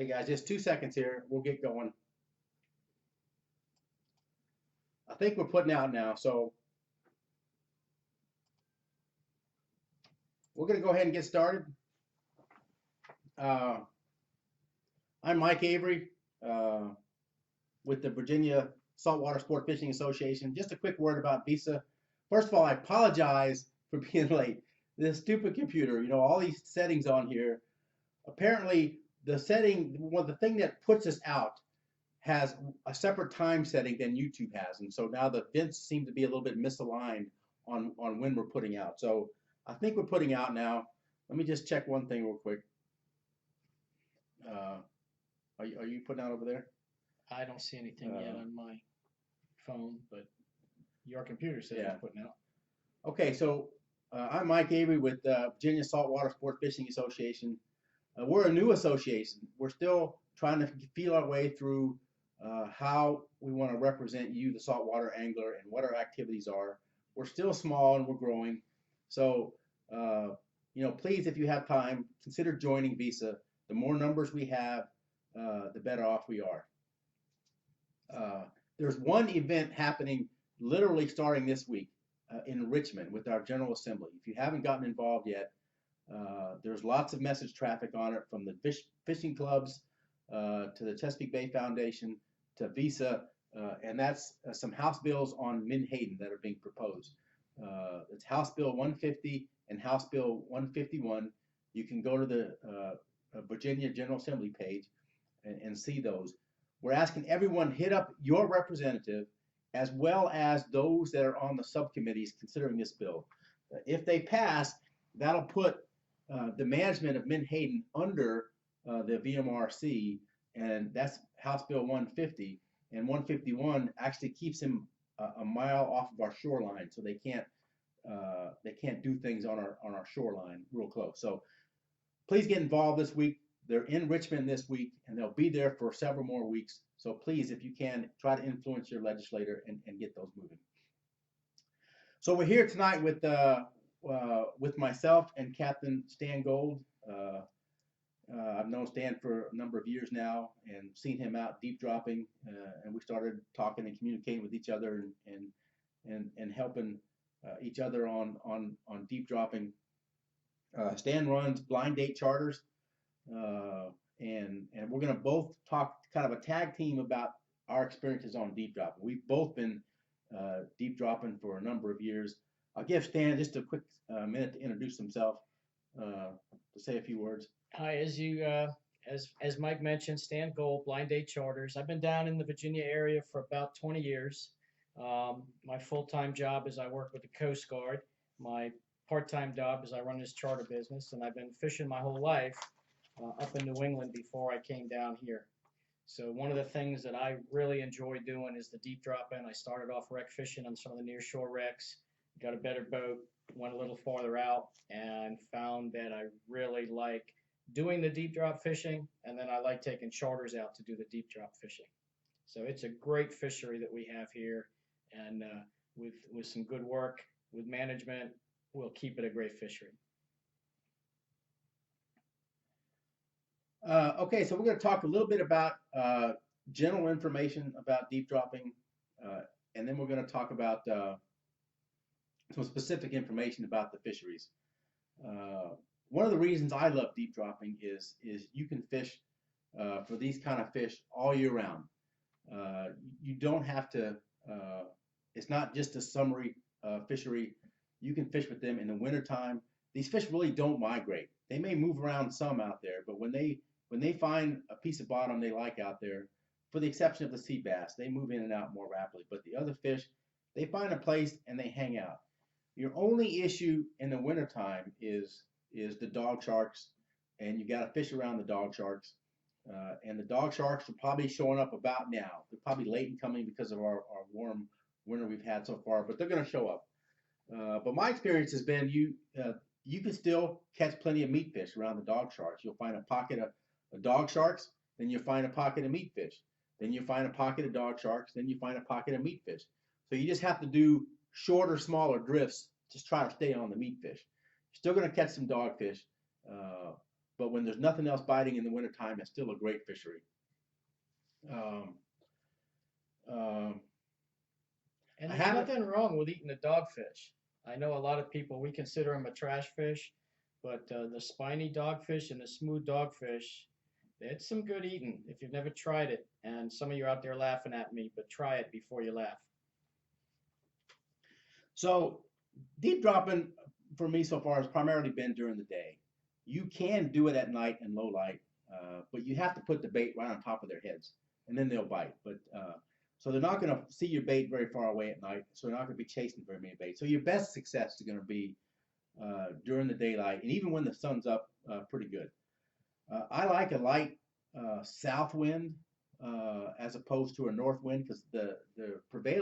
Hey guys, just 2 seconds here. We'll get going. I think we're putting out now, so we're going to go ahead and get started. I'm Mike Avery with the Virginia Saltwater Sport Fishing Association. Just a quick word about Visa. First of all, I apologize for being late. This stupid computer, all these settings on here. Apparently, the thing that puts us out has a separate time setting than YouTube has, and so now the events seem to be a little bit misaligned on when we're putting out. So I think we're putting out now. Let me just check one thing real quick. Are you putting out over there? I don't see anything yet on my phone, but your computer says you're putting out. Okay, so I'm Mike Avery with Virginia Saltwater Sport Fishing Association. We're a new association. We're still trying to feel our way through how we want to represent you, the saltwater angler, and what our activities are. We're still small and we're growing. So, please, if you have time, consider joining Visa. The more numbers we have, the better off we are. There's one event happening literally starting this week in Richmond with our General Assembly. If you haven't gotten involved yet, there's lots of message traffic on it, from the fishing clubs to the Chesapeake Bay Foundation to Visa, and that's some House bills on Menhaden that are being proposed. It's House Bill 150 and House Bill 151. You can go to the Virginia General Assembly page and see those. We're asking everyone, hit up your representative as well as those that are on the subcommittees considering this bill. If they pass, that'll put the management of Menhaden under the VMRC, and that's House Bill 150, and 151 actually keeps him a mile off of our shoreline, so they can't do things on our shoreline real close. So please get involved this week. They're in Richmond this week, and they'll be there for several more weeks. So please, if you can, try to influence your legislator and get those moving. So we're here tonight with myself and Captain Stan Gold. I've known Stan for a number of years now and seen him out deep dropping, and we started talking and communicating with each other and helping each other on deep dropping. Stan runs blind date charters, and we're going to both talk kind of a tag team about our experiences on deep dropping. We've both been deep dropping for a number of years. I'll give Stan just a quick minute to introduce himself, to say a few words. Hi, as Mike mentioned, Stan Gold, Blind Date Charters. I've been down in the Virginia area for about 20 years. My full-time job is I work with the Coast Guard. My part-time job is I run this charter business, and I've been fishing my whole life up in New England before I came down here. So one of the things that I really enjoy doing is the deep dropping. I started off wreck fishing on some of the near shore wrecks, got a better boat, went a little farther out, and found that I really like doing the deep drop fishing, and then I like taking charters out to do the deep drop fishing. So it's a great fishery that we have here, and with some good work with management, we'll keep it a great fishery. Okay, so we're going to talk a little bit about general information about deep dropping, and then we're going to talk about some specific information about the fisheries. One of the reasons I love deep dropping is you can fish for these kind of fish all year round. You don't have to, it's not just a summery fishery. You can fish with them in the wintertime. These fish really don't migrate. They may move around some out there, but when they find a piece of bottom they like out there, for the exception of the sea bass, they move in and out more rapidly. But the other fish, they find a place and they hang out. Your only issue in the wintertime is the dog sharks, and you got to fish around the dog sharks. And the dog sharks are probably showing up about now. They're probably late in coming because of our warm winter we've had so far, but they're going to show up. But my experience has been you can still catch plenty of meat fish around the dog sharks. You'll find a pocket of dog sharks, then you'll find a pocket of meat fish. Then you find a pocket of dog sharks, then you find a pocket of meat fish. So you just have to do shorter, smaller drifts. Just try to stay on the meat fish. You're still going to catch some dogfish, but when there's nothing else biting in the wintertime, it's still a great fishery. Um, um, And I there's haven't. nothing wrong with eating a dogfish. I know a lot of people, we consider them a trash fish, but the spiny dogfish and the smooth dogfish, it's some good eating if you've never tried it. And some of you are out there laughing at me, but try it before you laugh. So deep dropping for me so far has primarily been during the day. You can do it at night in low light, but you have to put the bait right on top of their heads, and then they'll bite. But so they're not going to see your bait very far away at night, so they're not going to be chasing very many baits. So your best success is going to be during the daylight, and even when the sun's up, pretty good. I like a light south wind as opposed to a north wind because the prevailing